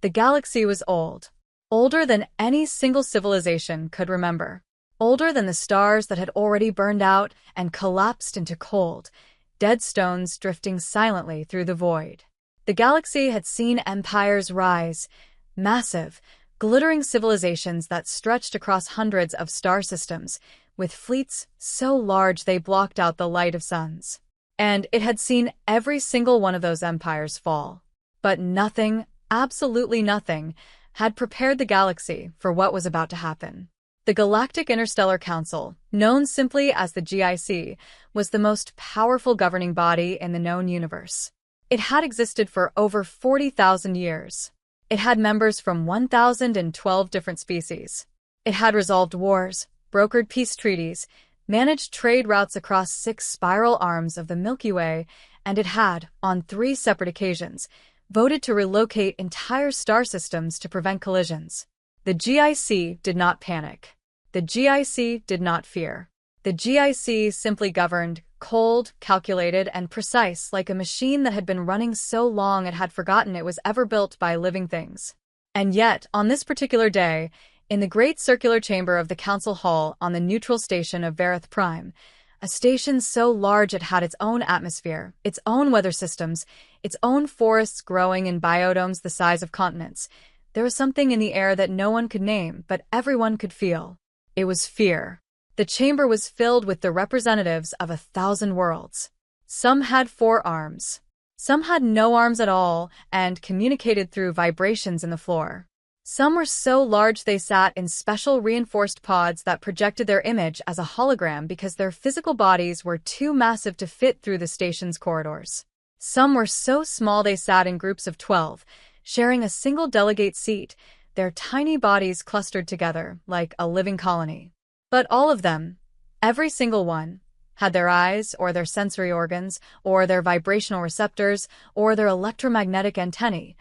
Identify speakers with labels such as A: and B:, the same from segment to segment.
A: The galaxy was old. Older than any single civilization could remember. Older than the stars that had already burned out and collapsed into cold, dead stones drifting silently through the void. The galaxy had seen empires rise, massive, glittering civilizations that stretched across hundreds of star systems, with fleets so large they blocked out the light of suns. And it had seen every single one of those empires fall. But nothing, absolutely nothing, had prepared the galaxy for what was about to happen. The Galactic Interstellar Council, known simply as the GIC, was the most powerful governing body in the known universe. It had existed for over 40,000 years. It had members from 1,012 different species. It had resolved wars, brokered peace treaties, managed trade routes across 6 spiral arms of the Milky Way, and it had, on 3 separate occasions, voted to relocate entire star systems to prevent collisions. The GIC did not panic. The GIC did not fear. The GIC simply governed, cold, calculated, and precise, like a machine that had been running so long it had forgotten it was ever built by living things. And yet, on this particular day, in the great circular chamber of the council hall on the neutral station of Varith Prime, a station so large it had its own atmosphere, its own weather systems, its own forests growing in biodomes the size of continents, there was something in the air that no one could name, but everyone could feel. It was fear. The chamber was filled with the representatives of 1,000 worlds. Some had 4 arms. Some had no arms at all and communicated through vibrations in the floor. Some were so large they sat in special reinforced pods that projected their image as a hologram because their physical bodies were too massive to fit through the station's corridors. Some were so small they sat in groups of 12, sharing a single delegate seat, their tiny bodies clustered together like a living colony. But all of them, every single one, had their eyes or their sensory organs or their vibrational receptors or their electromagnetic antennae,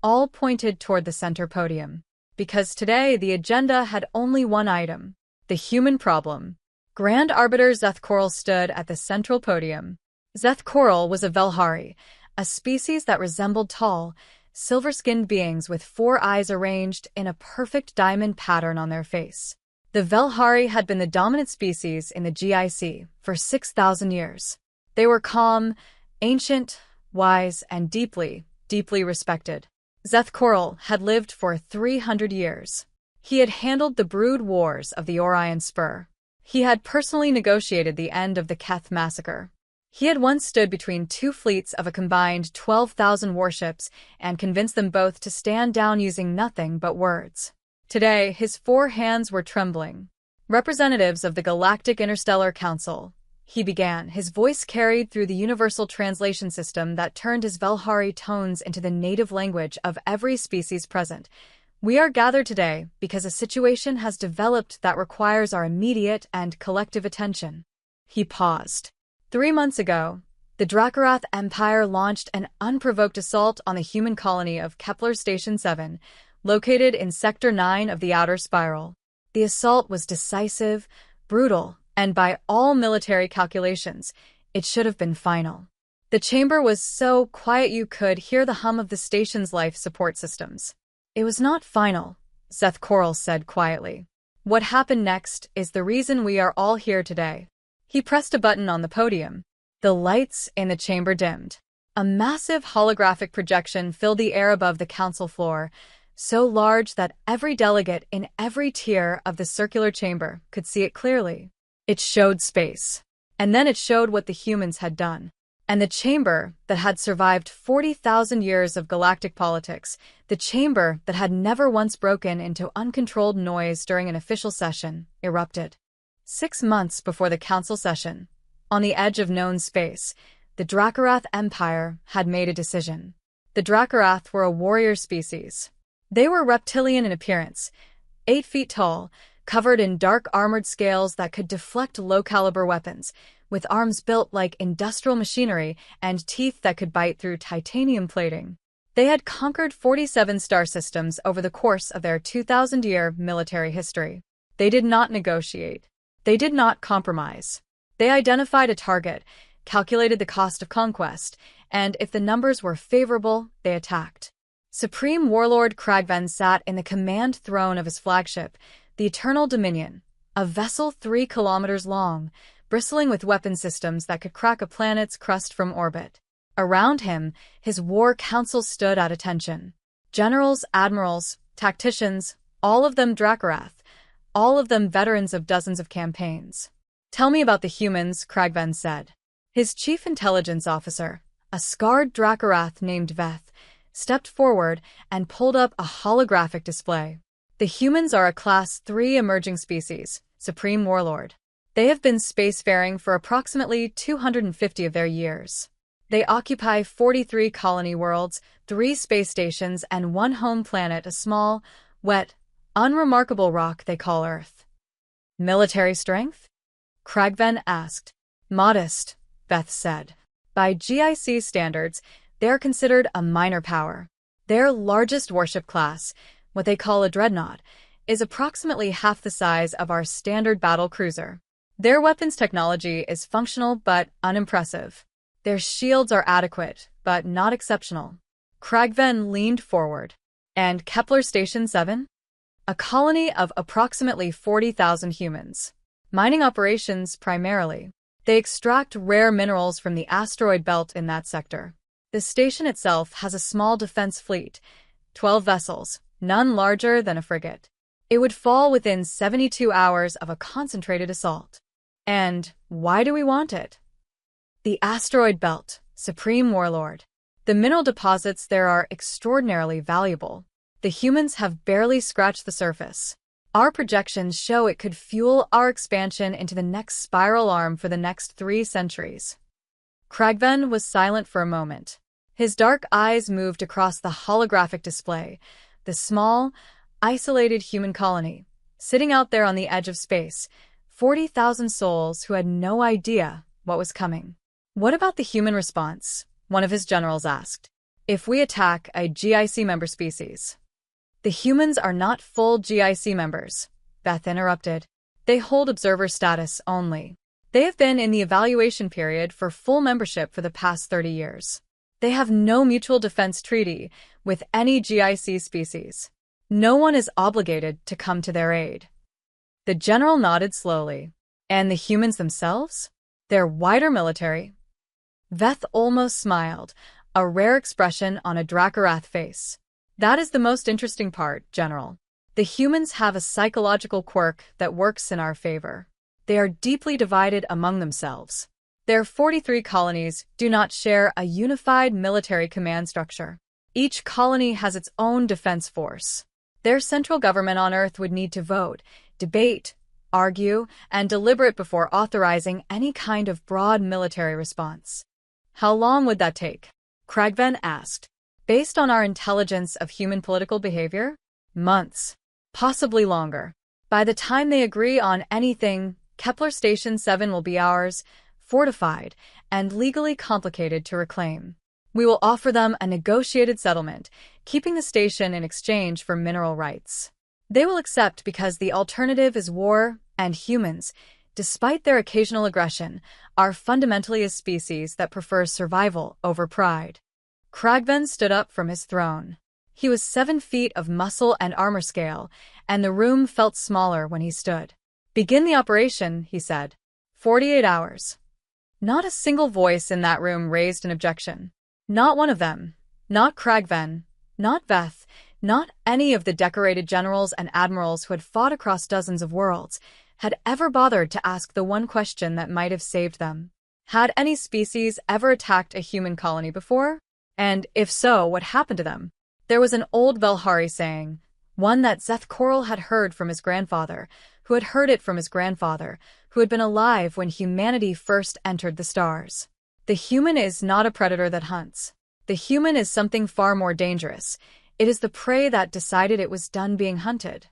A: all pointed toward the center podium. Because today the agenda had only one item: the human problem. Grand Arbiter Zeth Coral stood at the central podium. Zeth Coral was a Velhari, a species that resembled tall, silver-skinned beings with 4 eyes arranged in a perfect diamond pattern on their face. The Velhari had been the dominant species in the GIC for 6,000 years. They were calm, ancient, wise, and deeply, deeply respected. Zeth Coral had lived for 300 years. He had handled the brood wars of the Orion Spur. He had personally negotiated the end of the Keth massacre. He had once stood between 2 fleets of a combined 12,000 warships and convinced them both to stand down using nothing but words. Today, his 4 hands were trembling. Representatives of the Galactic Interstellar Council, he began, his voice carried through the universal translation system that turned his Velhari tones into the native language of every species present. We are gathered today because a situation has developed that requires our immediate and collective attention. He paused. 3 months ago, the Dracorath Empire launched an unprovoked assault on the human colony of Kepler Station 7, located in Sector 9 of the Outer Spiral. The assault was decisive, brutal, and by all military calculations, it should have been final. The chamber was so quiet you could hear the hum of the station's life support systems. It was not final, Zeth Coral said quietly. What happened next is the reason we are all here today. He pressed a button on the podium. The lights in the chamber dimmed. A massive holographic projection filled the air above the council floor, so large that every delegate in every tier of the circular chamber could see it clearly. It showed space. And then it showed what the humans had done. And the chamber that had survived 40,000 years of galactic politics, the chamber that had never once broken into uncontrolled noise during an official session, erupted. 6 months before the council session, on the edge of known space, the Dracorath Empire had made a decision. The Dracorath were a warrior species. They were reptilian in appearance, 8 feet tall, covered in dark armored scales that could deflect low-caliber weapons, with arms built like industrial machinery and teeth that could bite through titanium plating. They had conquered 47 star systems over the course of their 2,000-year military history. They did not negotiate. They did not compromise. They identified a target, calculated the cost of conquest, and if the numbers were favorable, they attacked. Supreme Warlord Kragven sat in the command throne of his flagship, the Eternal Dominion, a vessel 3 kilometers long, bristling with weapon systems that could crack a planet's crust from orbit. Around him, his war council stood at attention. Generals, admirals, tacticians, all of them Dracorath, all of them veterans of dozens of campaigns. "Tell me about the humans," Kragven said. His chief intelligence officer, a scarred Dracorath named Veth, stepped forward and pulled up a holographic display. "The humans are a Class 3 emerging species, Supreme Warlord. They have been spacefaring for approximately 250 of their years. They occupy 43 colony worlds, 3 space stations, and 1 home planet, a small, wet, unremarkable rock they call Earth." "Military strength?" Kragven asked. "Modest," Beth said. "By GIC standards, they are considered a minor power. Their largest warship class, what they call a dreadnought, is approximately half the size of our standard battle cruiser. Their weapons technology is functional but unimpressive. Their shields are adequate, but not exceptional." Kragven leaned forward. "And Kepler Station 7? A colony of approximately 40,000 humans. Mining operations primarily. They extract rare minerals from the asteroid belt in that sector. The station itself has a small defense fleet, 12 vessels, none larger than a frigate. It would fall within 72 hours of a concentrated assault." "And why do we want it?" "The asteroid belt, Supreme Warlord. The mineral deposits there are extraordinarily valuable. The humans have barely scratched the surface. Our projections show it could fuel our expansion into the next spiral arm for the next 3 centuries. Kragven was silent for a moment. His dark eyes moved across the holographic display, the small, isolated human colony, sitting out there on the edge of space, 40,000 souls who had no idea what was coming. "What about the human response?" one of his generals asked. "If we attack a GIC member species?" "The humans are not full GIC members," Beth interrupted. "They hold observer status only. They have been in the evaluation period for full membership for the past 30 years. They have no mutual defense treaty with any GIC species. No one is obligated to come to their aid." The general nodded slowly. "And the humans themselves? Their wider military?" Veth almost smiled, a rare expression on a Dracorath face. "That is the most interesting part, General. The humans have a psychological quirk that works in our favor. They are deeply divided among themselves. Their 43 colonies do not share a unified military command structure. Each colony has its own defense force. Their central government on Earth would need to vote, debate, argue, and deliberate before authorizing any kind of broad military response." "How long would that take?" Kragven asked. "Based on our intelligence of human political behavior? Months. Possibly longer. By the time they agree on anything, Kepler Station 7 will be ours, fortified, and legally complicated to reclaim. We will offer them a negotiated settlement, keeping the station in exchange for mineral rights. They will accept because the alternative is war, and humans, despite their occasional aggression, are fundamentally a species that prefers survival over pride." Kragven stood up from his throne. He was 7 feet of muscle and armor scale, and the room felt smaller when he stood. "Begin the operation," he said. 48 hours. Not a single voice in that room raised an objection. Not one of them. Not Kragven. Not Veth. Not any of the decorated generals and admirals who had fought across dozens of worlds had ever bothered to ask the one question that might have saved them. Had any species ever attacked a human colony before? And if so, what happened to them? There was an old Velhari saying, one that Zeth Coral had heard from his grandfather, who had heard it from his grandfather, who had been alive when humanity first entered the stars. The human is not a predator that hunts. The human is something far more dangerous. It is the prey that decided it was done being hunted.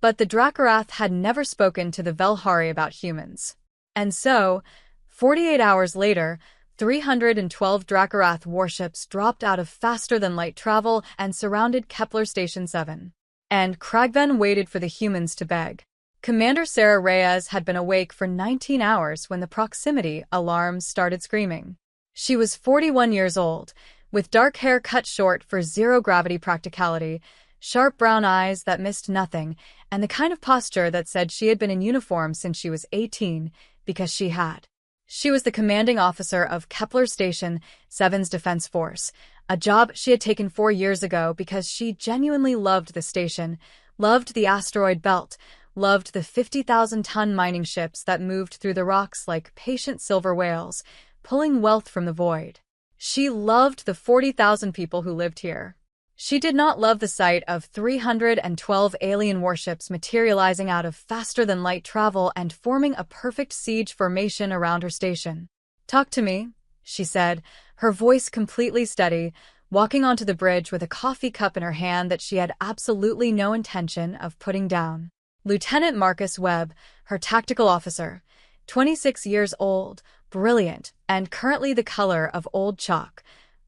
A: But the Dracorath had never spoken to the Velhari about humans. And so, 48 hours later, 312 Dracorath warships dropped out of faster-than-light travel and surrounded Kepler Station 7. And Kragven waited for the humans to beg. Commander Sarah Reyes had been awake for 19 hours when the proximity alarms started screaming. She was 41 years old, with dark hair cut short for zero-gravity practicality, sharp brown eyes that missed nothing, and the kind of posture that said she had been in uniform since she was 18, because she had. She was the commanding officer of Kepler Station 7's Defense Force, a job she had taken 4 years ago because she genuinely loved the station, loved the asteroid belt, loved the 50,000-ton mining ships that moved through the rocks like patient silver whales, pulling wealth from the void. She loved the 40,000 people who lived here. She did not love the sight of 312 alien warships materializing out of faster-than-light travel and forming a perfect siege formation around her station. "Talk to me," she said, her voice completely steady, walking onto the bridge with a coffee cup in her hand that she had absolutely no intention of putting down. Lieutenant Marcus Webb, her tactical officer, 26 years old, brilliant, and currently the color of old chalk,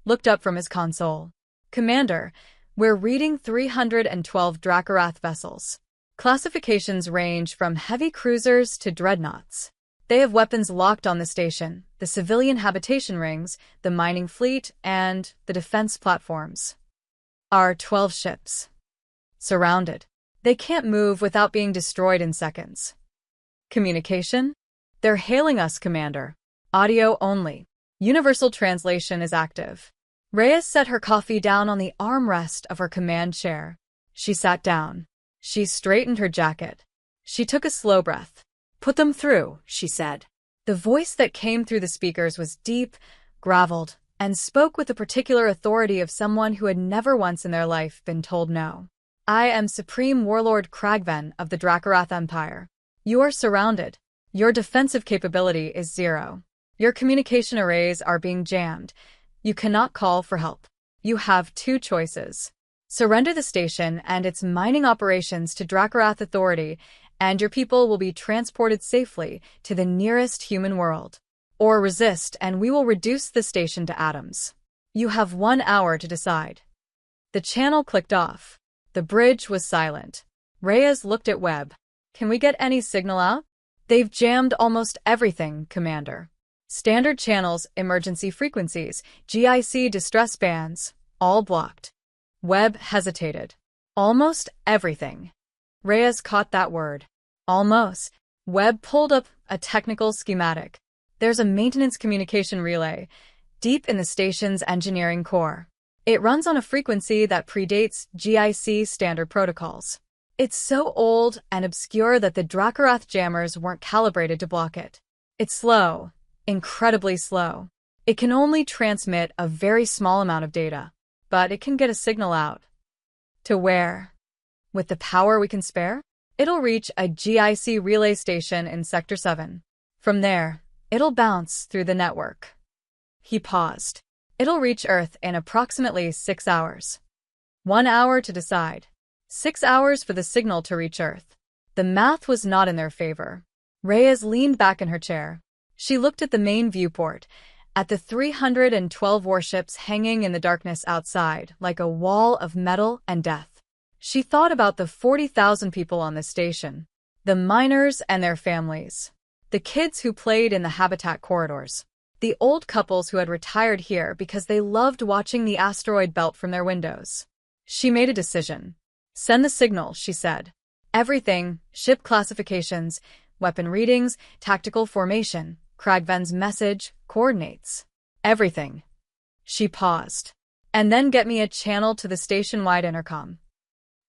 A: looked up from his console. "Commander, we're reading 312 Dracorath vessels. Classifications range from heavy cruisers to dreadnoughts. They have weapons locked on the station, the civilian habitation rings, the mining fleet, and the defense platforms. Our 12 ships. Surrounded. They can't move without being destroyed in seconds. Communication? They're hailing us, Commander. Audio only. Universal translation is active." Reyes set her coffee down on the armrest of her command chair. She sat down. She straightened her jacket. She took a slow breath. "Put them through," she said. The voice that came through the speakers was deep, graveled, and spoke with the particular authority of someone who had never once in their life been told no. "I am Supreme Warlord Kragven of the Dracorath Empire. You are surrounded. Your defensive capability is 0. Your communication arrays are being jammed. You cannot call for help. You have 2 choices. Surrender the station and its mining operations to Dracorath Authority, and your people will be transported safely to the nearest human world. Or resist, and we will reduce the station to atoms. You have 1 hour to decide." The channel clicked off. The bridge was silent. Reyes looked at Webb. "Can we get any signal out?" "They've jammed almost everything, Commander. Standard channels, emergency frequencies, GIC distress bands, all blocked." Webb hesitated. "Almost everything." Reyes caught that word. "Almost." Webb pulled up a technical schematic. "There's a maintenance communication relay, deep in the station's engineering core. It runs on a frequency that predates GIC standard protocols. It's so old and obscure that the Dracorath jammers weren't calibrated to block it. It's slow. Incredibly slow. It can only transmit a very small amount of data, but it can get a signal out." "To where?" "With the power we can spare? It'll reach a GIC relay station in Sector 7. From there, it'll bounce through the network." He paused. "It'll reach Earth in approximately 6 hours. 1 hour to decide. 6 hours for the signal to reach Earth." The math was not in their favor. Reyes leaned back in her chair. She looked at the main viewport, at the 312 warships hanging in the darkness outside like a wall of metal and death. She thought about the 40,000 people on the station, the miners and their families, the kids who played in the habitat corridors, the old couples who had retired here because they loved watching the asteroid belt from their windows. She made a decision. "Send the signal," she said. "Everything, ship classifications, weapon readings, tactical formation, Kragven's message, coordinates. Everything." She paused. "And then get me a channel to the station-wide intercom."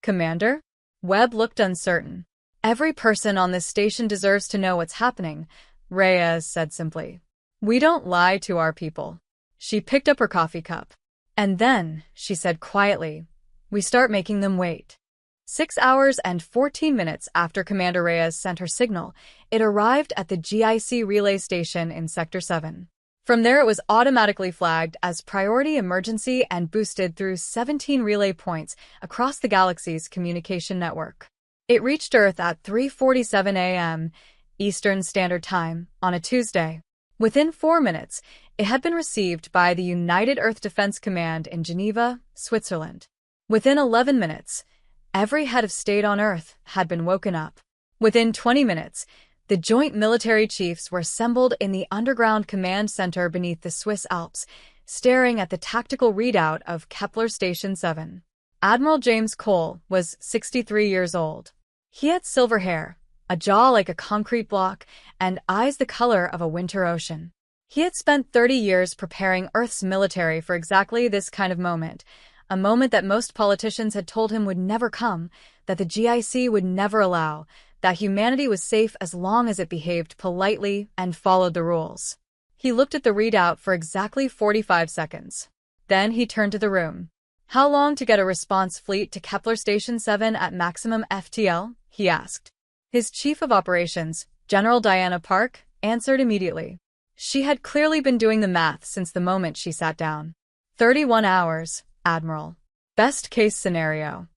A: "Commander?" Webb looked uncertain. "Every person on this station deserves to know what's happening," Reyes said simply. "We don't lie to our people." She picked up her coffee cup. "And then," she said quietly, "we start making them wait." 6 hours and 14 minutes after Commander Reyes sent her signal, it arrived at the GIC relay station in Sector 7. From there it was automatically flagged as priority emergency and boosted through 17 relay points across the galaxy's communication network. It reached Earth at 3:47 a.m. Eastern Standard Time on a Tuesday. Within 4 minutes, it had been received by the United Earth Defense Command in Geneva, Switzerland. Within 11 minutes, every head of state on Earth had been woken up. Within 20 minutes, the joint military chiefs were assembled in the underground command center beneath the Swiss Alps, staring at the tactical readout of Kepler Station 7. Admiral James Cole was 63 years old. He had silver hair, a jaw like a concrete block, and eyes the color of a winter ocean. He had spent 30 years preparing Earth's military for exactly this kind of moment, a moment that most politicians had told him would never come, that the GIC would never allow, that humanity was safe as long as it behaved politely and followed the rules. He looked at the readout for exactly 45 seconds. Then he turned to the room. "How long to get a response fleet to Kepler Station 7 at maximum FTL?" he asked. His chief of operations, General Diana Park, answered immediately. She had clearly been doing the math since the moment she sat down. 31 hours, Admiral. Best case scenario.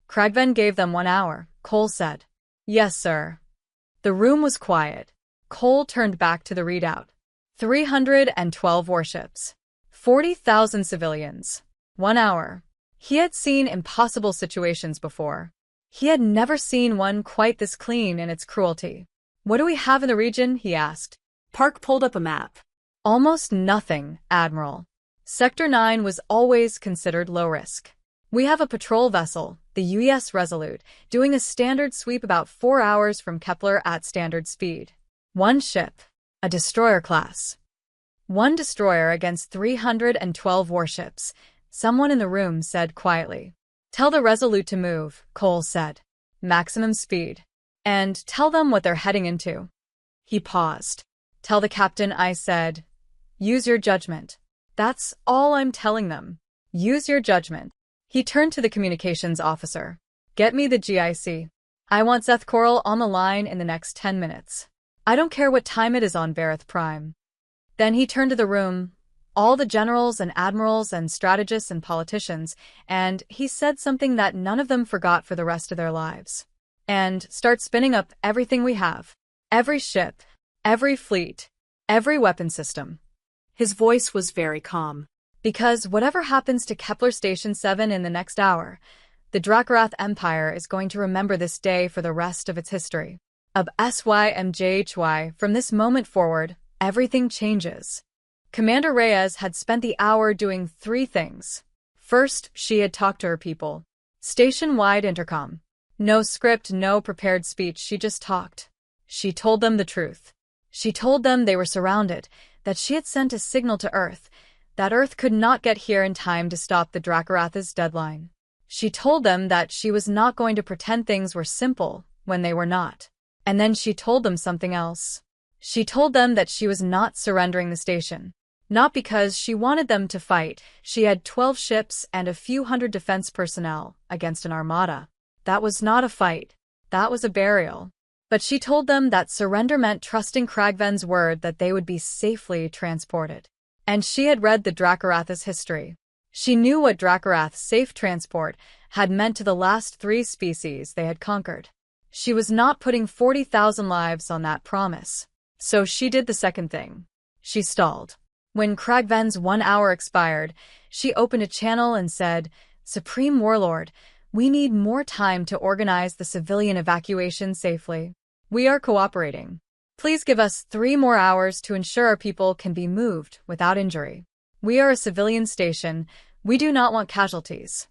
A: Kragven gave them 1 hour, Cole said. Yes, sir. The room was quiet. Cole turned back to the readout. 312 warships. 40,000 civilians. 1 hour. He had seen impossible situations before. He had never seen one quite this clean in its cruelty. What do we have in the region? He asked.
B: Park pulled up a map.
A: Almost nothing, Admiral. Sector 9 was always considered low risk. We have a patrol vessel, the UES Resolute, doing a standard sweep about 4 hours from Kepler at standard speed. 1 ship, a destroyer class. 1 destroyer against 312 warships, someone in the room said quietly. Tell the Resolute to move, Cole said. Maximum speed. And tell them what they're heading into. He paused. Tell the captain I said, use your judgment. That's all I'm telling them. Use your judgment. He turned to the communications officer. Get me the GIC. I want Seth Coral on the line in the next 10 minutes. I don't care what time it is on Varith Prime. Then he turned to the room, all the generals and admirals and strategists and politicians, and he said something that none of them forgot for the rest of their lives. And start spinning up everything we have. Every ship, every fleet, every weapon system.
B: His voice was very calm.
A: Because whatever happens to Kepler Station 7 in the next hour, the Dracorath Empire is going to remember this day for the rest of its history. Of SYMJHY, from this moment forward, everything changes. Commander Reyes had spent the hour doing 3 things. First, she had talked to her people. Station-wide intercom. No script, no prepared speech, she just talked. She told them the truth. She told them they were surrounded, that she had sent a signal to Earth, that Earth could not get here in time to stop the Dracorath's deadline. She told them that she was not going to pretend things were simple when they were not. And then she told them something else. She told them that she was not surrendering the station. Not because she wanted them to fight. She had 12 ships and a few hundred defense personnel against an armada. That was not a fight. That was a burial. But she told them that surrender meant trusting Kragven's word that they would be safely transported. And she had read the Dracorath's history. She knew what Dracorath's safe transport had meant to the last 3 species they had conquered. She was not putting 40,000 lives on that promise. So she did the second thing. She stalled. When Kragven's 1 hour expired, she opened a channel and said, Supreme Warlord, we need more time to organize the civilian evacuation safely. We are cooperating. Please give us 3 more hours to ensure our people can be moved without injury. We are a civilian station. We do not want casualties.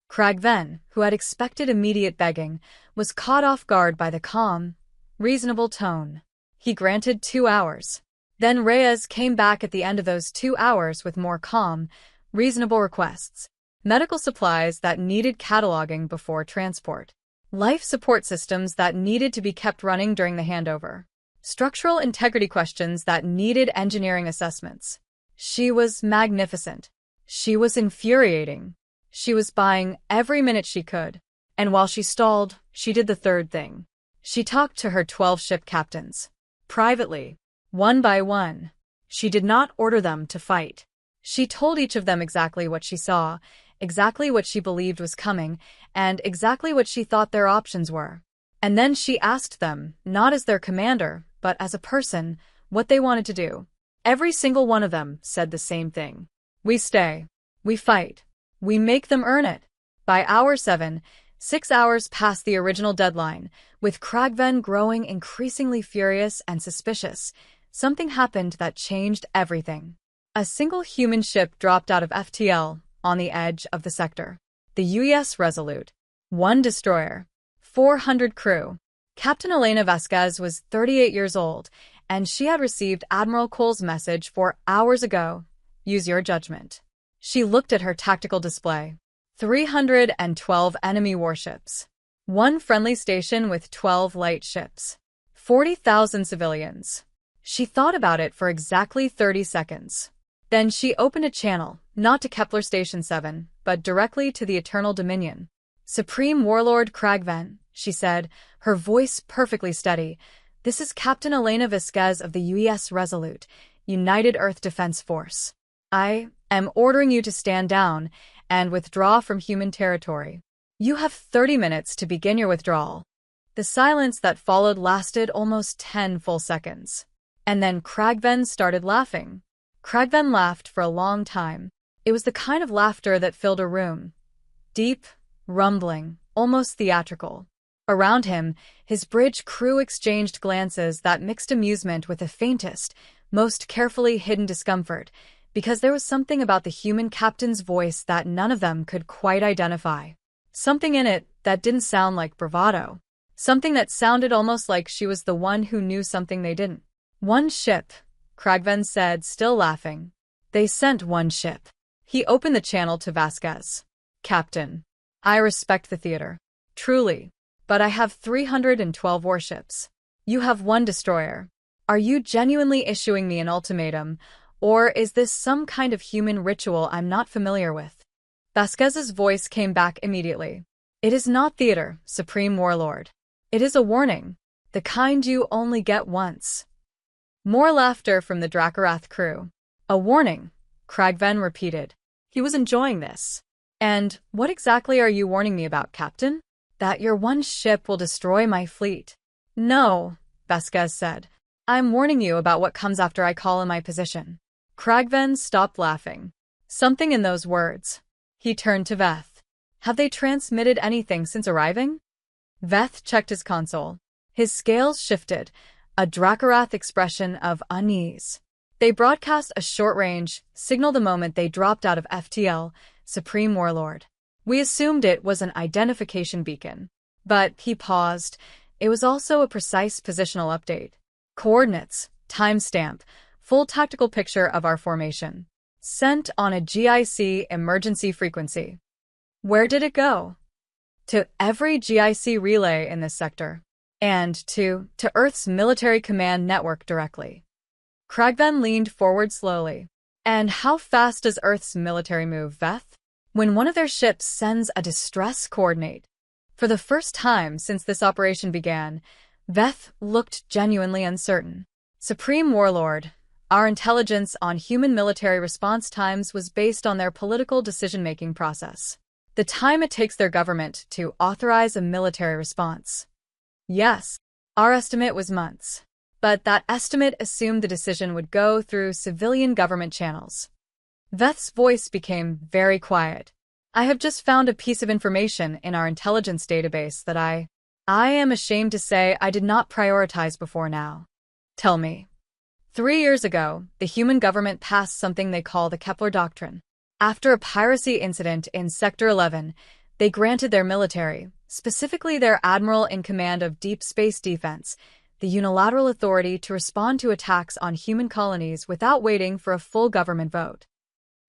A: Kragven, who had expected immediate begging, was caught off guard by the calm, reasonable tone. He granted 2 hours. Then Reyes came back at the end of those 2 hours with more calm, reasonable requests. Medical supplies that needed cataloging before transport. Life support systems that needed to be kept running during the handover. Structural integrity questions that needed engineering assessments. She was magnificent. She was infuriating. She was buying every minute she could. And while she stalled, she did the third thing. She talked to her 12 ship captains. Privately. One by one. She did not order them to fight. She told each of them exactly what she saw, exactly what she believed was coming, and exactly what she thought their options were. And then she asked them, not as their commander, but as a person, what they wanted to do. Every single one of them said the same thing. We stay. We fight. We make them earn it. By hour 7, 6 hours past the original deadline, with Kragven growing increasingly furious and suspicious, something happened that changed everything. A single human ship dropped out of FTL on the edge of the sector. The UES Resolute. 1 destroyer. 400 crew. Captain Elena Vasquez was 38 years old, and she had received Admiral Cole's message 4 hours ago. Use your judgment. She looked at her tactical display. 312 enemy warships. 1 friendly station with 12 light ships. 40,000 civilians. She thought about it for exactly 30 seconds. Then she opened a channel, not to Kepler Station 7, but directly to the Eternal Dominion. Supreme Warlord Kragven, she said, her voice perfectly steady. This is Captain Elena Vasquez of the UES Resolute, United Earth Defense Force. I am ordering you to stand down and withdraw from human territory. You have 30 minutes to begin your withdrawal. The silence that followed lasted almost 10 full seconds. And then Kragven started laughing. Kragven laughed for a long time. It was the kind of laughter that filled a room. Deep, rumbling, almost theatrical. Around him, his bridge crew exchanged glances that mixed amusement with the faintest, most carefully hidden discomfort, because there was something about the human captain's voice that none of them could quite identify. Something in it that didn't sound like bravado. Something that sounded almost like she was the one who knew something they didn't. 1 ship, Kragven said, still laughing. They sent 1 ship. He opened the channel to Vasquez. Captain, I respect the theater. Truly. But I have 312 warships. You have 1 destroyer. Are you genuinely issuing me an ultimatum, or is this some kind of human ritual I'm not familiar with? Vasquez's voice came back immediately. It is not theater, Supreme Warlord. It is a warning, the kind you only get once. More laughter from the Dracarath crew. A warning, Kragven repeated. He was enjoying this. And what exactly are you warning me about, Captain? That your 1 ship will destroy my fleet. No, Vasquez said. I'm warning you about what comes after I call in my position. Kragven stopped laughing. Something in those words. He turned to Veth. Have they transmitted anything since arriving? Veth checked his console. His scales shifted, a Dracarath expression of unease. They broadcast a short-range signal the moment they dropped out of FTL, Supreme Warlord. We assumed it was an identification beacon. But he paused. It was also a precise positional update. Coordinates, timestamp, full tactical picture of our formation. Sent on a GIC emergency frequency. Where did it go? To every GIC relay in this sector. And to Earth's military command network directly. Kragven leaned forward slowly. And how fast does Earth's military move, Veth? When one of their ships sends a distress coordinate. For the first time since this operation began, Veth looked genuinely uncertain. Supreme Warlord, our intelligence on human military response times was based on their political decision-making process. The time it takes their government to authorize a military response. Yes, our estimate was months. But that estimate assumed the decision would go through civilian government channels. Veth's voice became very quiet. I have just found a piece of information in our intelligence database that I am ashamed to say I did not prioritize before now. Tell me. 3 years ago, the human government passed something they call the Kepler Doctrine. After a piracy incident in Sector 11, they granted their military, specifically their admiral in command of Deep Space Defense, the unilateral authority to respond to attacks on human colonies without waiting for a full government vote.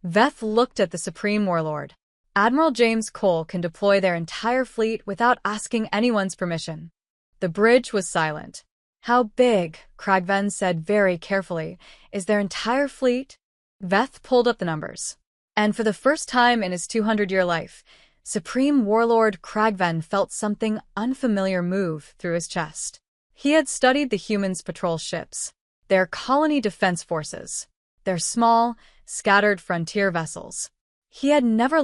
A: Veth looked at the Supreme Warlord. Admiral James Cole can deploy their entire fleet without asking anyone's permission. The bridge was silent. How big, Kragven said very carefully, is their entire fleet? Veth pulled up the numbers. And for the first time in his 200-year life, Supreme Warlord Kragven felt something unfamiliar move through his chest. He had studied the humans' patrol ships, their colony defense forces, their small, scattered frontier vessels. He had never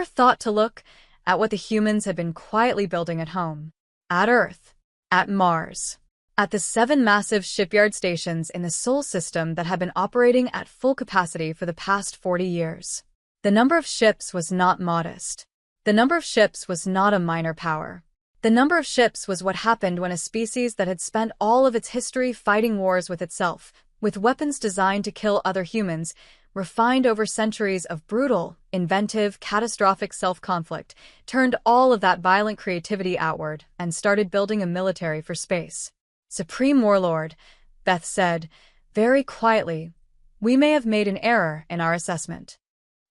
A: thought to look, at what the humans had been quietly building at home, at Earth, at Mars, at the 7 massive shipyard stations in the Sol system that had been operating at full capacity for the past 40 years. The number of ships was not modest. The number of ships was not a minor power. The number of ships was what happened when a species that had spent all of its history fighting wars with itself with weapons designed to kill other humans, refined over centuries of brutal, inventive, catastrophic self-conflict, turned all of that violent creativity outward and started building a military for space. Supreme Warlord, Beth said, very quietly, we may have made an error in our assessment.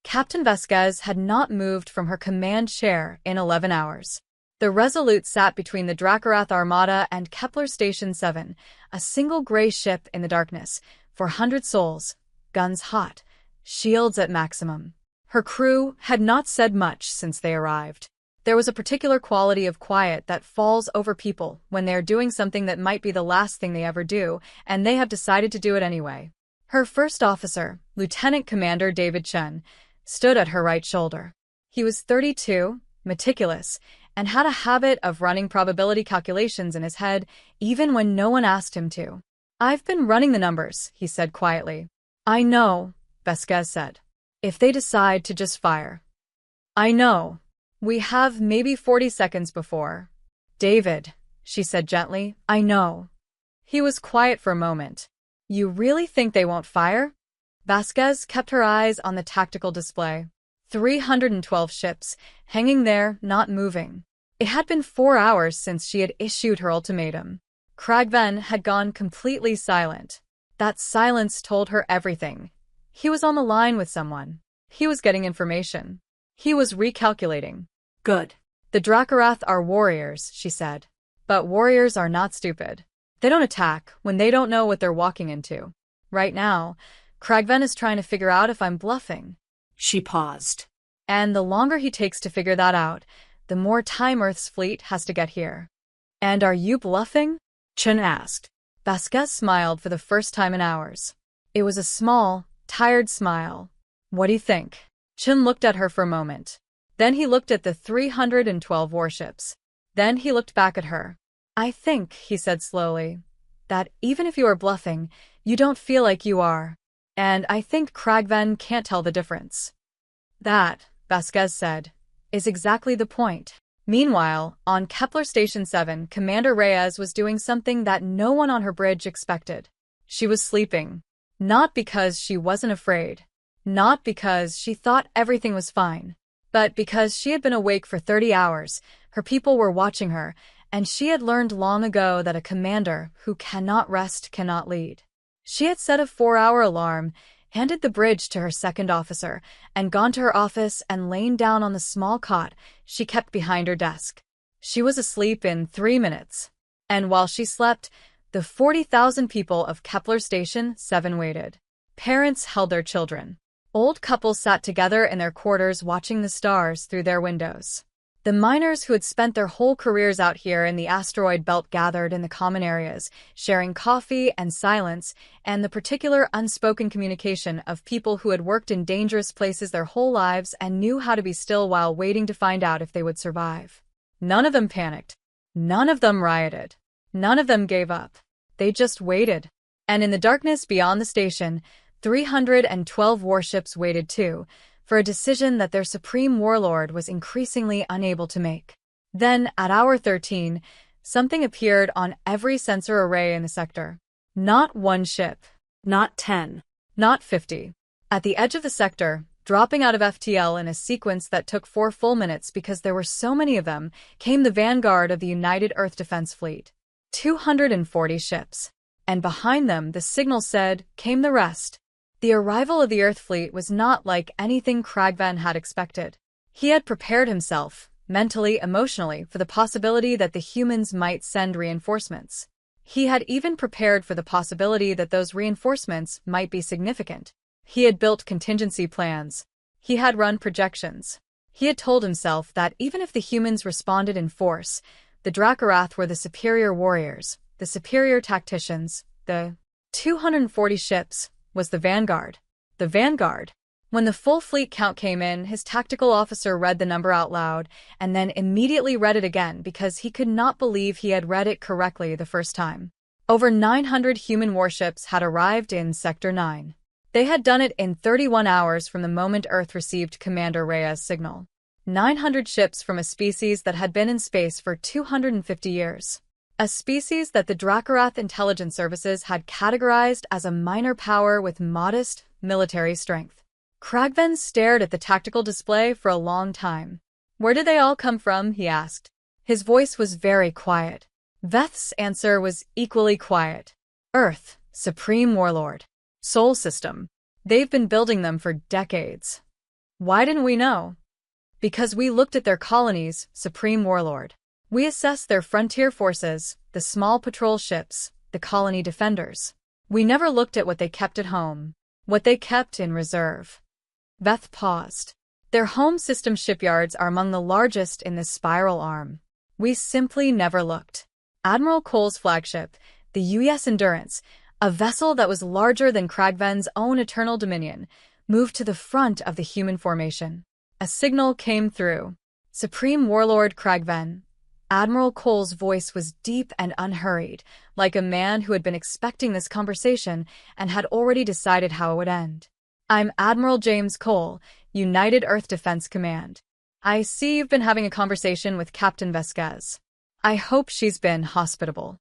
A: Captain Vasquez had not moved from her command chair in 11 hours. The Resolute sat between the Dracorath Armada and Kepler Station 7, a single gray ship in the darkness, 400 souls, guns hot, shields at maximum. Her crew had not said much since they arrived. There was a particular quality of quiet that falls over people when they are doing something that might be the last thing they ever do, and they have decided to do it anyway. Her first officer, Lieutenant Commander David Chen, stood at her right shoulder. He was 32, meticulous, and had a habit of running probability calculations in his head even when no one asked him to. I've been running the numbers, he said quietly. I know, Vasquez said. If they decide to just fire. I know. We have maybe 40 seconds before. David, she said gently, I know. He was quiet for a moment. You really think they won't fire? Vasquez kept her eyes on the tactical display. 312 ships, hanging there, not moving. It had been 4 hours since she had issued her ultimatum. Kragven had gone completely silent. That silence told her everything. He was on the line with someone. He was getting information. He was recalculating.
B: Good.
A: The Dracorath are warriors, she said. But warriors are not stupid. They don't attack when they don't know what they're walking into. Right now, Kragven is trying to figure out if I'm bluffing.
B: She paused.
A: And the longer he takes to figure that out, the more time Earth's fleet has to get here. And are you bluffing?
B: Chen asked.
A: Vasquez smiled for the first time in hours. It was a small, tired smile. What do you think? Chen looked at her for a moment. Then he looked at the 312 warships. Then he looked back at her. I think, he said slowly, that even if you are bluffing, you don't feel like you are. And I think Kragven can't tell the difference. That, Vasquez said, is exactly the point. Meanwhile, on Kepler Station 7, Commander Reyes was doing something that no one on her bridge expected. She was sleeping. Not because she wasn't afraid. Not because she thought everything was fine. But because she had been awake for 30 hours, her people were watching her, and she had learned long ago that a commander who cannot rest cannot lead. She had set a 4-hour alarm, handed the bridge to her second officer, and gone to her office and lain down on the small cot she kept behind her desk. She was asleep in 3 minutes. And while she slept, the 40,000 people of Kepler Station 7 waited. Parents held their children. Old couples sat together in their quarters watching the stars through their windows. The miners who had spent their whole careers out here in the asteroid belt gathered in the common areas, sharing coffee and silence, and the particular unspoken communication of people who had worked in dangerous places their whole lives and knew how to be still while waiting to find out if they would survive. None of them panicked. None of them rioted. None of them gave up. They just waited. And in the darkness beyond the station, 312 warships waited too, for a decision that their supreme warlord was increasingly unable to make. Then, at hour 13, something appeared on every sensor array in the sector. Not one ship.
B: Not 10.
A: Not 50. At the edge of the sector, dropping out of FTL in a sequence that took 4 full minutes because there were so many of them, came the vanguard of the United Earth Defense Fleet. 240 ships. And behind them, the signal said, came the rest. The arrival of the Earth fleet was not like anything Kragven had expected. He had prepared himself, mentally, emotionally, for the possibility that the humans might send reinforcements. He had even prepared for the possibility that those reinforcements might be significant. He had built contingency plans. He had run projections. He had told himself that even if the humans responded in force, the Dracorath were the superior warriors, the superior tacticians, the 240 ships, was the vanguard. The vanguard. When the full fleet count came in, his tactical officer read the number out loud, and then immediately read it again because he could not believe he had read it correctly the first time. Over 900 human warships had arrived in Sector 9. They had done it in 31 hours from the moment Earth received Commander Reyes' signal. 900 ships from a species that had been in space for 250 years. a species that the Dracarath intelligence services had categorized as a minor power with modest military strength. Kragven stared at the tactical display for a long time. Where did they all come from? He asked. His voice was very quiet. Veth's answer was equally quiet. Earth, Supreme Warlord. Sol System. They've been building them for decades. Why didn't we know? Because we looked at their colonies, Supreme Warlord. We assessed their frontier forces, the small patrol ships, the colony defenders. We never looked at what they kept at home, what they kept in reserve. Veth paused. Their home system shipyards are among the largest in this spiral arm. We simply never looked. Admiral Cole's flagship, the U.S. Endurance, a vessel that was larger than Kragven's own Eternal Dominion, moved to the front of the human formation. A signal came through. Supreme Warlord Kragven. Admiral Cole's voice was deep and unhurried, like a man who had been expecting this conversation and had already decided how it would end. I'm Admiral James Cole, United Earth Defense Command. I see you've been having a conversation with Captain Vasquez. I hope she's been hospitable.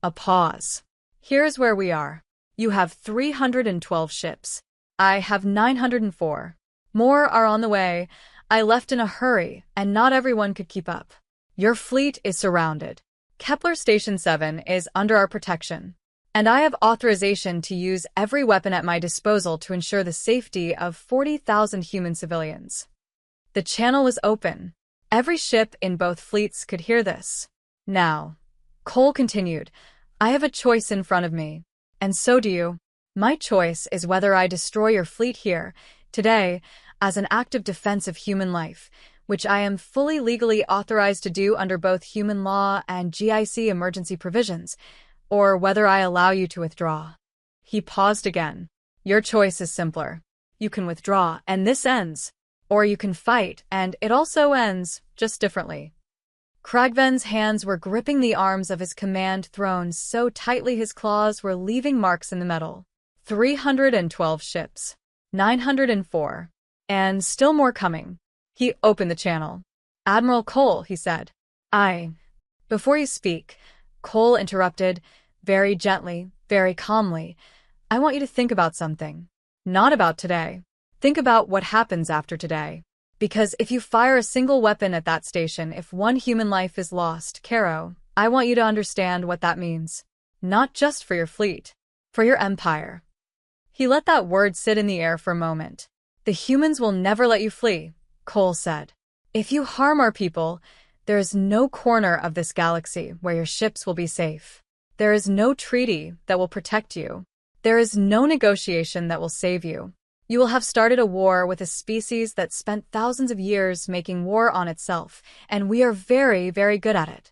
A: A pause. Here's where we are. You have 312 ships. I have 904. More are on the way. I left in a hurry, and not everyone could keep up. Your fleet is surrounded. Kepler Station 7 is under our protection, and I have authorization to use every weapon at my disposal to ensure the safety of 40,000 human civilians. The channel was open. Every ship in both fleets could hear this. Now, Cole continued, I have a choice in front of me, and so do you. My choice is whether I destroy your fleet here, today, as an act of defense of human life, which I am fully legally authorized to do under both human law and GIC emergency provisions, or whether I allow you to withdraw. He paused again. Your choice is simpler. You can withdraw, and this ends. Or you can fight, and it also ends, just differently. Kragven's hands were gripping the arms of his command throne so tightly his claws were leaving marks in the metal. 312 ships. 904. And still more coming. He opened the channel. Admiral Cole, he said. Before you speak, Cole interrupted, very gently, very calmly. I want you to think about something. Not about today. Think about what happens after today. Because if you fire a single weapon at that station, if one human life is lost, Caro, I want you to understand what that means. Not just for your fleet. For your empire. He let that word sit in the air for a moment. The humans will never let you flee, Cole said. If you harm our people, there is no corner of this galaxy where your ships will be safe. There is no treaty that will protect you. There is no negotiation that will save you. You will have started a war with a species that spent thousands of years making war on itself, and we are very, very good at it.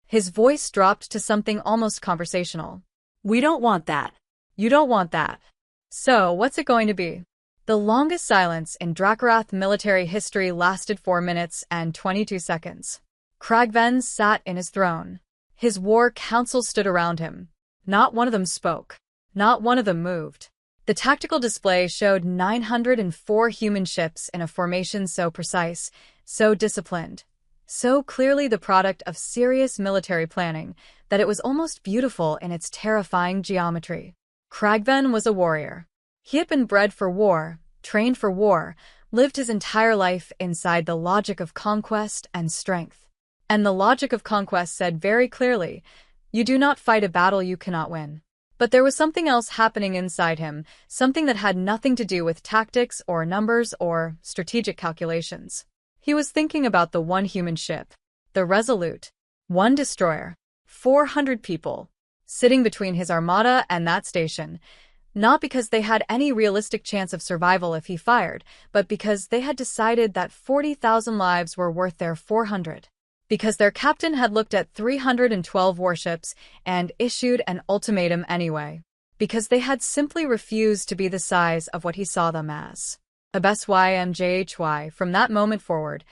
A: His voice dropped to something almost conversational.
B: We don't want that.
A: You don't want that. So, what's it going to be? The longest silence in Dracarath military history lasted 4 minutes and 22 seconds. Kragven sat in his throne. His war council stood around him. Not one of them spoke. Not one of them moved. The tactical display showed 904 human ships in a formation so precise, so disciplined, so clearly the product of serious military planning that it was almost beautiful in its terrifying geometry. Kragven was a warrior. He had been bred for war, trained for war, lived his entire life inside the logic of conquest and strength. And the logic of conquest said very clearly, you do not fight a battle you cannot win. But there was something else happening inside him, something that had nothing to do with tactics or numbers or strategic calculations. He was thinking about the one human ship, the Resolute, one destroyer, 400 people, sitting between his armada and that station, not because they had any realistic chance of survival if he fired, but because they had decided that 40,000 lives were worth their 400. Because their captain had looked at 312 warships and issued an ultimatum anyway. Because they had simply refused to be the size of what he saw them as. HFY from that moment forward,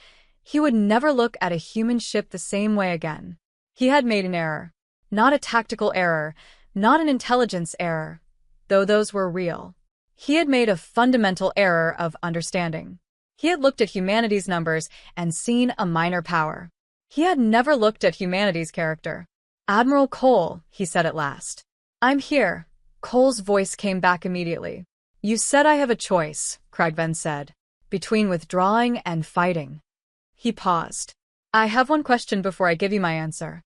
A: he would never look at a human ship the same way again. He had made an error. Not a tactical error, not an intelligence error, though those were real. He had made a fundamental error of understanding. He had looked at humanity's numbers and seen a minor power. He had never looked at humanity's character. Admiral Cole, he said at last. I'm here. Cole's voice came back immediately. You said I have a choice, Kragven said, between withdrawing and fighting. He paused. I have one question before I give you my answer.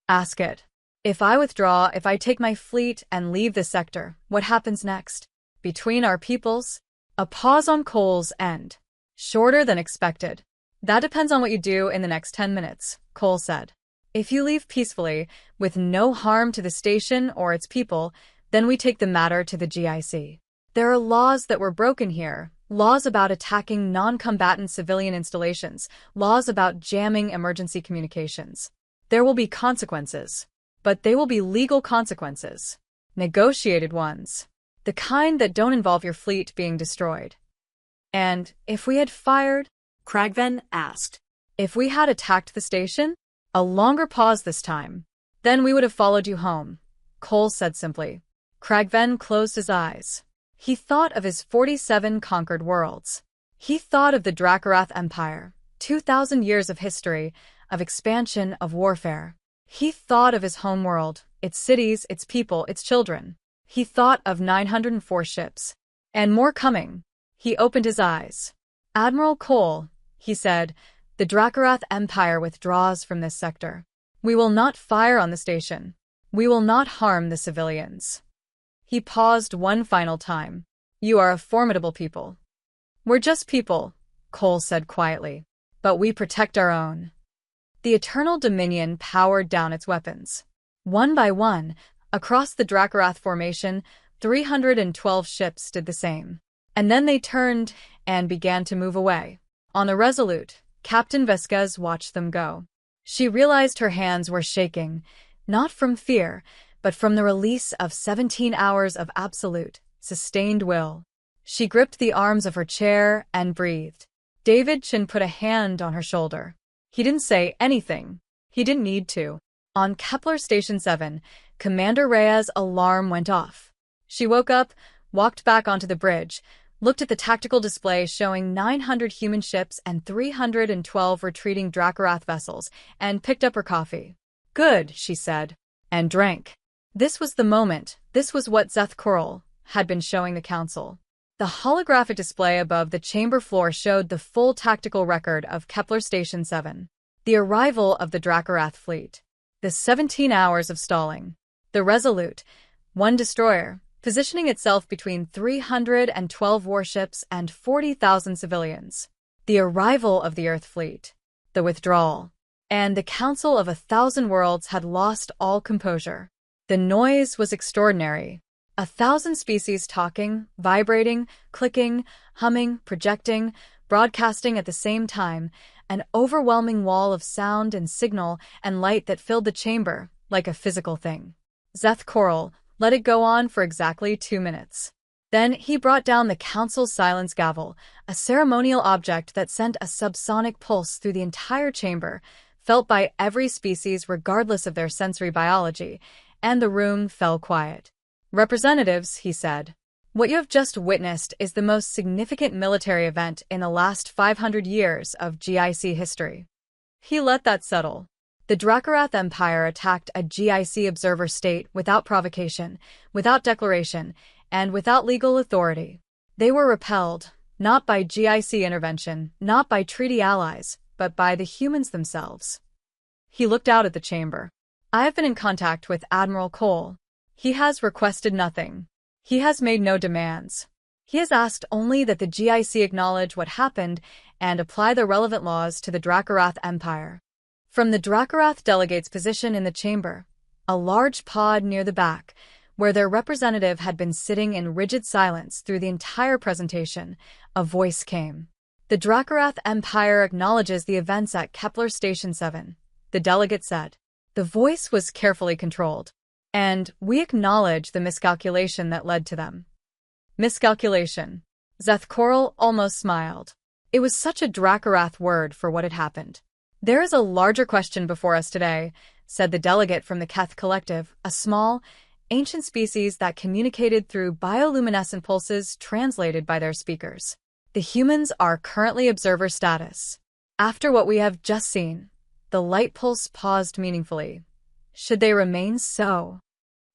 A: Ask it. If I withdraw, if I take my fleet and leave the sector, what happens next? Between our peoples? A pause on Cole's end. Shorter than expected. That depends on what you do in the next 10 minutes, Cole said. If you leave peacefully, with no harm to the station or its people, then we take the matter to the GIC. There are laws that were broken here, laws about attacking non-combatant civilian installations, laws about jamming emergency communications. There will be consequences. But they will be legal consequences. Negotiated ones. The kind that don't involve your fleet being destroyed. And if we had fired?
B: Kragven asked.
A: If we had attacked the station? A longer pause this time. Then we would have followed you home, Cole said simply. Kragven closed his eyes. He thought of his 47 conquered worlds. He thought of the Drakkarath Empire, 2,000 years of history, of expansion, of warfare. He thought of his homeworld, its cities, its people, its children. He thought of 904 ships. And more coming. He opened his eyes. Admiral Cole, he said, the Drakkarath Empire withdraws from this sector. We will not fire on the station. We will not harm the civilians. He paused one final time. You are a formidable people. We're just people, Cole said quietly. But we protect our own. The Eternal Dominion powered down its weapons. One by one, across the Drakkarath formation, 312 ships did the same. And then they turned and began to move away. On the Resolute, Captain Vesquez watched them go. She realized her hands were shaking, not from fear, but from the release of 17 hours of absolute, sustained will. She gripped the arms of her chair and breathed. David Chin put a hand on her shoulder. He didn't say anything. He didn't need to. On Kepler Station 7, Commander Rhea's alarm went off. She woke up, walked back onto the bridge, looked at the tactical display showing 900 human ships and 312 retreating Drakkarath vessels, and picked up her coffee. Good, she said, and drank. This was the moment. This was what Zeth Coral had been showing the council. The holographic display above the chamber floor showed the full tactical record of Kepler Station 7. The arrival of the Drakkarath fleet. The 17 hours of stalling. The Resolute, one destroyer, positioning itself between 312 warships and 40,000 civilians. The arrival of the Earth fleet. The withdrawal. And the Council of 1,000 Worlds had lost all composure. The noise was extraordinary. 1,000 species talking, vibrating, clicking, humming, projecting, broadcasting at the same time, an overwhelming wall of sound and signal and light that filled the chamber, like a physical thing. Zeth Coral let it go on for exactly 2 minutes. Then he brought down the council's silence gavel, a ceremonial object that sent a subsonic pulse through the entire chamber, felt by every species regardless of their sensory biology, and the room fell quiet. Representatives, he said, what you have just witnessed is the most significant military event in the last 500 years of GIC history. He let that settle. The Drakkarath Empire attacked a GIC observer state without provocation, without declaration, and without legal authority. They were repelled, not by GIC intervention, not by treaty allies, but by the humans themselves. He looked out at the chamber. I have been in contact with Admiral Cole. He has requested nothing. He has made no demands. He has asked only that the GIC acknowledge what happened and apply the relevant laws to the Drakkarath Empire. From the Drakkarath delegate's position in the chamber, a large pod near the back, where their representative had been sitting in rigid silence through the entire presentation, a voice came. The Drakkarath Empire acknowledges the events at Kepler Station 7, the delegate said. The voice was carefully controlled. And we acknowledge the miscalculation that led to them. Miscalculation. Zeth Coral almost smiled. It was such a Drakkarath word for what had happened. There is a larger question before us today, said the delegate from the Keth Collective, a small, ancient species that communicated through bioluminescent pulses translated by their speakers. The humans are currently observer status. After what we have just seen, the light pulse paused meaningfully. Should they remain so?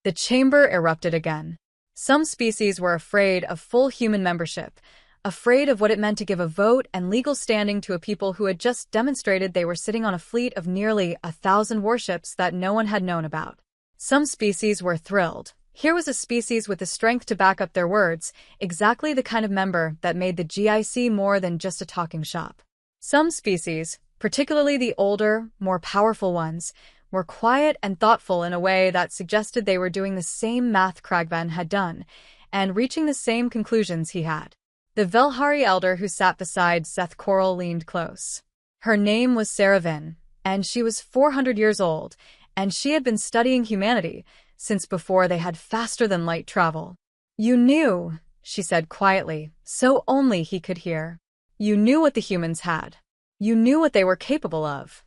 A: The chamber erupted again. Some species were afraid of full human membership, afraid of what it meant to give a vote and legal standing to a people who had just demonstrated they were sitting on a fleet of nearly 1,000 warships that no one had known about. Some species were thrilled. Here was a species with the strength to back up their words, exactly the kind of member that made the GIC more than just a talking shop. Some species, particularly the older, more powerful ones, were quiet and thoughtful in a way that suggested they were doing the same math Kragven had done, and reaching the same conclusions he had. The Velhari elder who sat beside Seth Coral leaned close. Her name was Saravin, and she was 400 years old, and she had been studying humanity since before they had faster-than-light travel. "You knew," she said quietly, so only he could hear. "You knew what the humans had. You knew what they were capable of."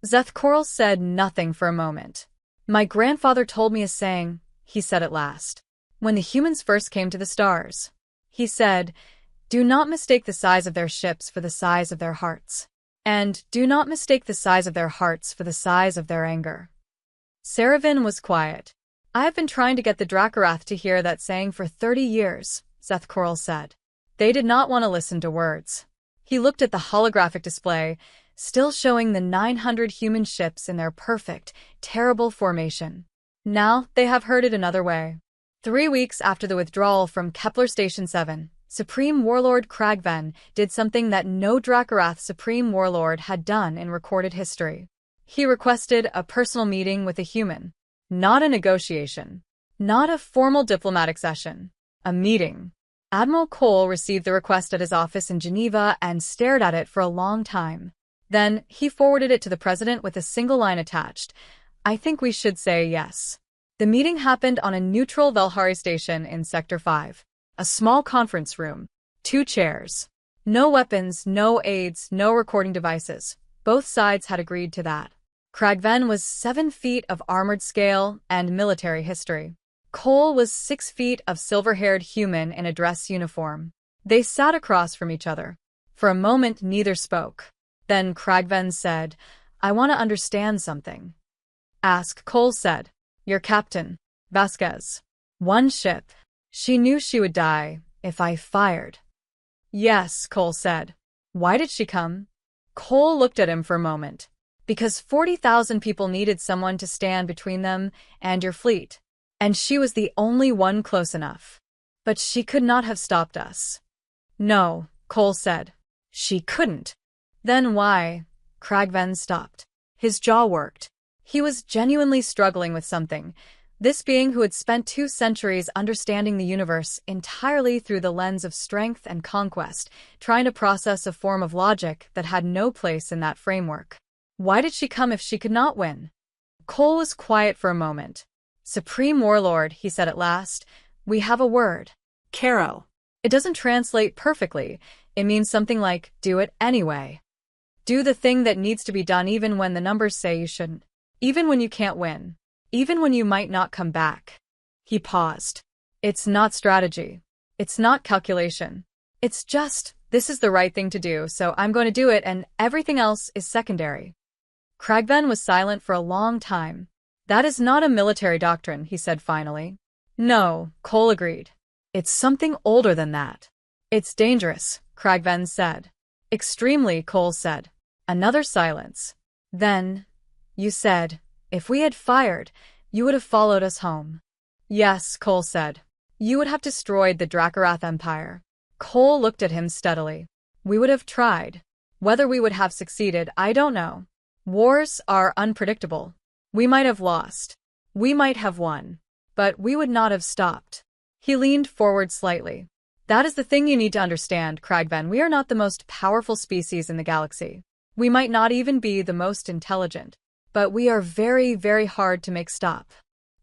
A: Seth Coral said nothing for a moment. "My grandfather told me a saying," he said at last. "When the humans first came to the stars, he said, 'Do not mistake the size of their ships for the size of their hearts. And do not mistake the size of their hearts for the size of their anger.'" Saravin was quiet. "I have been trying to get the Dracorath to hear that saying for 30 years, Seth Coral said. They did not want to listen to words. He looked at the holographic display, still showing the 900 human ships in their perfect, terrible formation. Now they have heard it another way. 3 weeks after the withdrawal from Kepler Station 7, Supreme Warlord Kragven did something that no Dracorath Supreme Warlord had done in recorded history. He requested a personal meeting with a human. Not a negotiation. Not a formal diplomatic session. A meeting. Admiral Cole received the request at his office in Geneva and stared at it for a long time. Then he forwarded it to the president with a single line attached. "I think we should say yes." The meeting happened on a neutral Velhari station in Sector 5. A small conference room. 2 chairs. No weapons, no aids, no recording devices. Both sides had agreed to that. Kragven was 7 feet of armored scale and military history. Cole was 6 feet of silver-haired human in a dress uniform. They sat across from each other. For a moment, neither spoke. Then Kragven said, "I want to understand something." "Ask," Cole said. "Your captain, Vasquez. 1 ship. She knew she would die if I fired." "Yes," Cole said. "Why did she come?" Cole looked at him for a moment. "Because 40,000 people needed someone to stand between them and your fleet. And she was the only one close enough. But she could not have stopped us." "No," Cole said. "She couldn't." "Then why?" Kragven stopped. His jaw worked. He was genuinely struggling with something. This being who had spent 2 centuries understanding the universe entirely through the lens of strength and conquest, trying to process a form of logic that had no place in that framework. Why did she come if she could not win? Cole was quiet for a moment. "Supreme Warlord," he said at last, "we have a word.
B: Caro.
A: It doesn't translate perfectly. It means something like, do it anyway. Do the thing that needs to be done even when the numbers say you shouldn't. Even when you can't win. Even when you might not come back." He paused. "It's not strategy. It's not calculation. It's just, this is the right thing to do, so I'm going to do it and everything else is secondary." Kragven was silent for a long time. "That is not a military doctrine," he said finally. "No," Cole agreed. "It's something older than that." "It's dangerous," Kragven said. "Extremely," Cole said. Another silence. Then, "You said, if we had fired, you would have followed us home." "Yes," Cole said. "You would have destroyed the Dracorath Empire." Cole looked at him steadily. "We would have tried. Whether we would have succeeded, I don't know. Wars are unpredictable. We might have lost. We might have won. But we would not have stopped." He leaned forward slightly. "That is the thing you need to understand, Kragven. We are not the most powerful species in the galaxy. We might not even be the most intelligent. But we are very, very hard to make stop."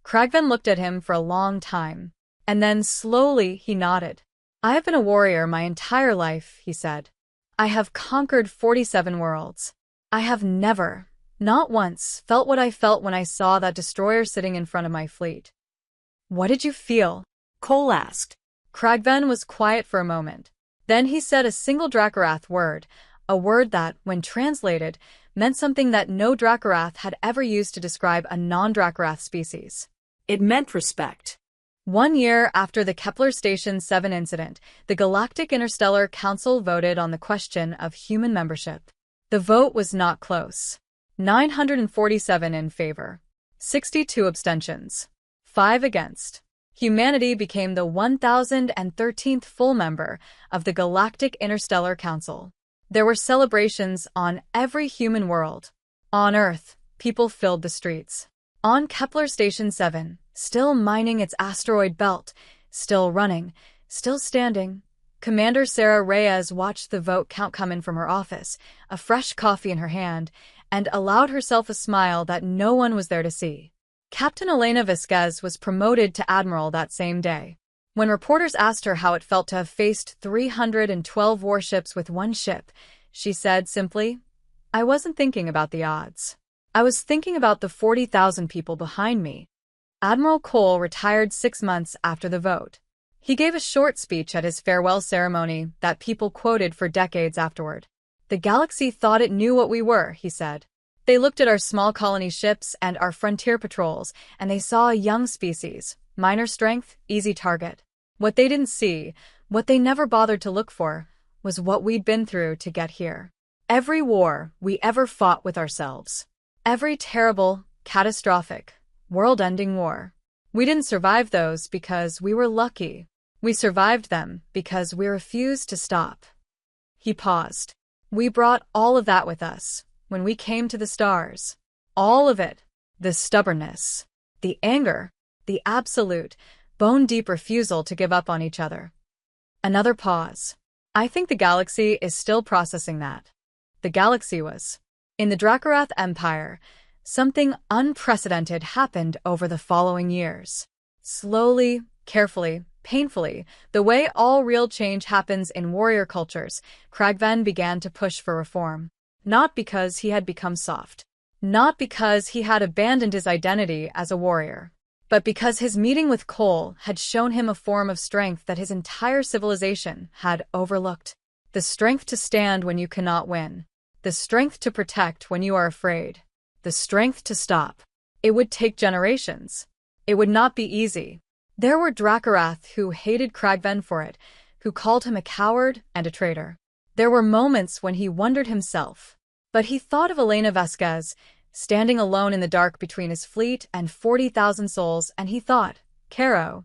A: Kragven looked at him for a long time. And then slowly he nodded. "I have been a warrior my entire life," he said. "I have conquered 47 worlds. I have never, not once, felt what I felt when I saw that destroyer sitting in front of my fleet." "What did you feel?"
B: Cole asked.
A: Kragven was quiet for a moment. Then he said a single Dracorath word, a word that, when translated, meant something that no Dracorath had ever used to describe a non-Dracorath species.
B: It meant respect.
A: 1 year after the Kepler Station 7 incident, the Galactic Interstellar Council voted on the question of human membership. The vote was not close. 947 in favor, 62 abstentions, 5 against. Humanity became the 1013th full member of the Galactic Interstellar Council. There were celebrations on every human world. On Earth, people filled the streets. On Kepler Station 7, still mining its asteroid belt, still running, still standing, Commander Sarah Reyes watched the vote count come in from her office, a fresh coffee in her hand, and allowed herself a smile that no one was there to see. Captain Elena Vasquez was promoted to admiral that same day. When reporters asked her how it felt to have faced 312 warships with one ship, she said simply, "I wasn't thinking about the odds. I was thinking about the 40,000 people behind me." Admiral Cole retired 6 months after the vote. He gave a short speech at his farewell ceremony that people quoted for decades afterward. "The galaxy thought it knew what we were," he said. "They looked at our small colony ships and our frontier patrols, and they saw a young species, minor strength, easy target. What they didn't see, what they never bothered to look for, was what we'd been through to get here. Every war we ever fought with ourselves. Every terrible, catastrophic, world-ending war. We didn't survive those because we were lucky. We survived them because we refused to stop." He paused. "We brought all of that with us when we came to the stars. All of it. The stubbornness, the anger, the absolute, bone-deep refusal to give up on each other." Another pause. "I think the galaxy is still processing that." The galaxy was. In the Dracorath Empire, something unprecedented happened over the following years. Slowly, carefully, painfully, the way all real change happens in warrior cultures, Kragven began to push for reform. Not because he had become soft. Not because he had abandoned his identity as a warrior. But because his meeting with Cole had shown him a form of strength that his entire civilization had overlooked. The strength to stand when you cannot win. The strength to protect when you are afraid. The strength to stop. It would take generations. It would not be easy. There were Dracorath who hated Kragven for it, who called him a coward and a traitor. There were moments when he wondered himself. But he thought of Elena Vasquez, standing alone in the dark between his fleet and 40,000 souls, and he thought, "Caro,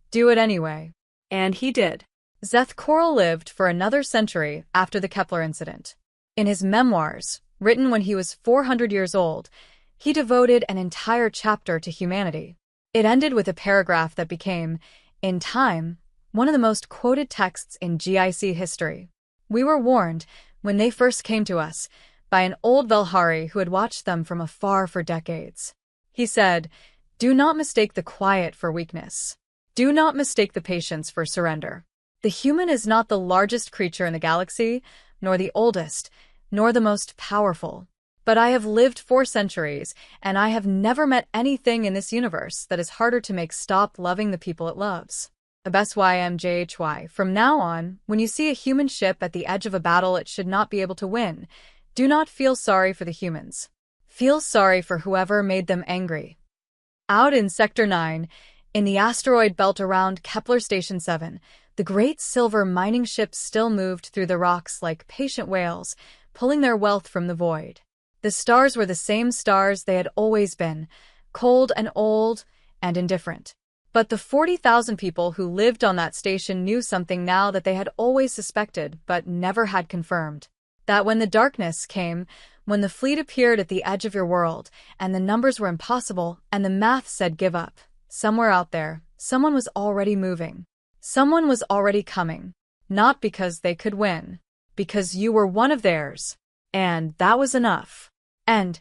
A: do it anyway."
B: And he did.
A: Zeth Coral lived for another century after the Kepler incident. In his memoirs, written when he was 400 years old, he devoted an entire chapter to humanity. It ended with a paragraph that became, in time, one of the most quoted texts in GIC history. "We were warned, when they first came to us, by an old Velhari who had watched them from afar for decades. He said, 'Do not mistake the quiet for weakness. Do not mistake the patience for surrender. The human is not the largest creature in the galaxy, nor the oldest, nor the most powerful. But I have lived 4 centuries, and I have never met anything in this universe that is harder to make stop loving the people it loves. HFY. From now on, when you see a human ship at the edge of a battle it should not be able to win, do not feel sorry for the humans. Feel sorry for whoever made them angry." Out in Sector 9, in the asteroid belt around Kepler Station 7, the great silver mining ships still moved through the rocks like patient whales, pulling their wealth from the void. The stars were the same stars they had always been, cold and old and indifferent. But the 40,000 people who lived on that station knew something now that they had always suspected but never had confirmed. That when the darkness came, when the fleet appeared at the edge of your world, and the numbers were impossible, and the math said give up, somewhere out there, someone was already moving. Someone was already coming. Not because they could win. Because you were one of theirs. And that was enough. And